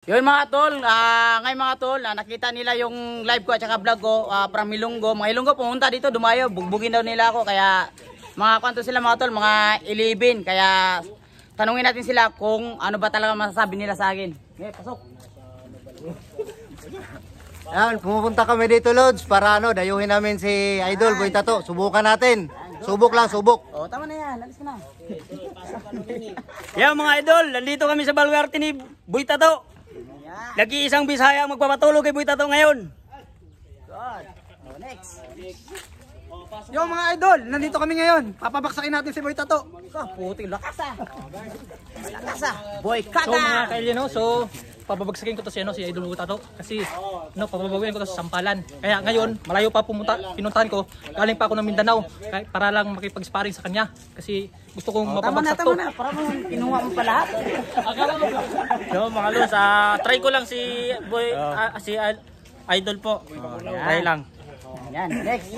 Yun mga tol, ngayon mga tol, nakita nila yung live ko at saka vlog ko from Ilonggo. Mga Ilonggo pumunta dito, dumayo, bugbugin daw nila ako. Kaya mga kwanto sila mga tol, mga 11. Kaya tanungin natin sila kung ano ba talaga masasabi nila sa akin. Okay, pasok. Yan, pumupunta kami dito Lods para dayuhin namin si Idol Boy Tato. Subukan natin. Subok lang, subok. Oh, tama na yan, alis ka na. Yan mga idol, nandito kami sa baluarte ni Boy Tato. Lagi isang Bisaya ang magpapatulog kay Boy Tato ngayon. Good. Oh, next. Yo mga idol, nandito kami ngayon. Papabaksakin natin si Boy Tato. Puti, lakas ah. Lakas ah. Boy So Kaka. mga kailin, so pababagsakin ko to si Idol Boy Tato kasi pababaguhin ko to sa Sampalan. Kaya ngayon, malayo pa pinuntahan ko. Galing pa ako ng Mindanao para lang makipag-sparring sa kanya kasi gusto kong mapabagsak to. Tama na. Para mo kinuha mo pa lahat. Yo mga Lods, try ko lang si Boy, si Idol po. Try lang. Yan, next.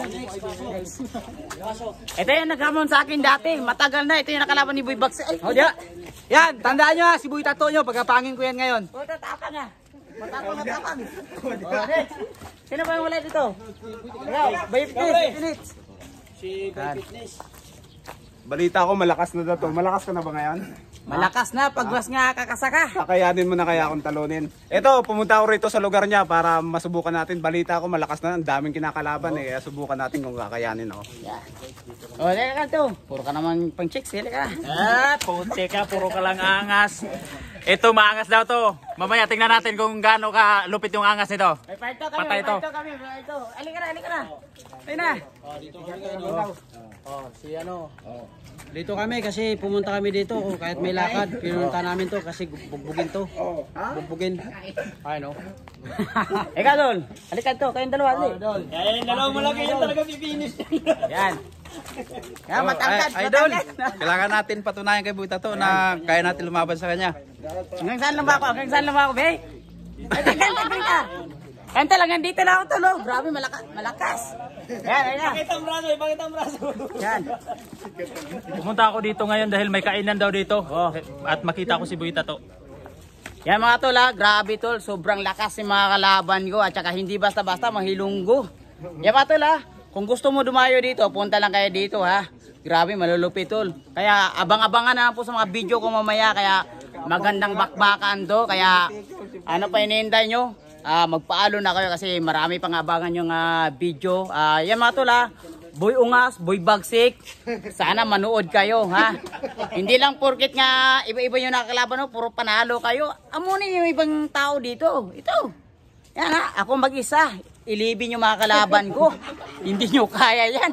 Ito yung naghamon sa akin dati. Matagal na. Ito yung nakalaban ni Boy Bags. Ay, Oh, yan, tandaan nyo si Boy Tato nyo. Pagkapangin ko yan ngayon. oh, tatapang ah. Matapang. Oh, next. Sino ba yung wala dito? Ikaw, Boy Fitness. Balita ko malakas na daw to. Malakas ka na ba ngayon? Malakas na. Pagwas nga kakasaka. Kakayanin mo na kaya akong talunin. Ito, pumunta ako rito sa lugar niya para masubukan natin. Balita ko malakas na. Ang daming kinakalaban eh. Kaya subukan natin kung kakayanin ako. Yan. Oh, leka ka to. Puro ka naman pang chicks. Leka ka. Punti ka, puro ka lang angas. Ito, maangas daw to. Mamaya tingnan natin kung gaano ka lupit yung angas nito. May parto kami. Patay to. Alika na. Ayun na. Dito kami kasi pumunta kami dito. Kahit may lakad, pinunta namin to kasi bugbugin to. Bugbugin. Ay no. Ikaw, Dol. Halika to. Kayong dalawa. Eh, dalawang malaki yung talaga finish. Yan. Yan, matangkad. Idol, Matangkad. kailangan natin patunayan kay Boy Tato na kaya natin lumaban sa kanya. Hanggang saan lang ba ako? Be? Ay, tagil ka. Kanta lang, nandito na ako tulog. Grabe, malakas. Yan, ayun na. Pakita ang braso. Yan. Pumunta ako dito ngayon dahil may kainan daw dito. At makita ko si Boy Tato. Yan mga tol ha, grabe tol. Sobrang lakas yung mga kalaban ko. At saka hindi basta-basta mahilunggo. Yan mga tol ha. Kung gusto mo dumayo dito, punta lang kayo dito ha. Grabe, malulupit tol. Kaya abang-abangan na po sa mga video ko mamaya. Kaya magandang bakbakan to. Kaya ano pa hinihintay nyo? Magpaalo na kayo kasi marami pang abangan yung video. Yan mga tol ha. Boy Ungas, Boy Bagsik. Sana manood kayo ha. Hindi lang porket nga iba-iba yung nakakalaban no, puro panalo kayo. Amunin yung ibang tao dito. Ito. Yan ha, ako mag-isa. Ilibin yung mga kalaban ko. Hindi nyo kaya yan.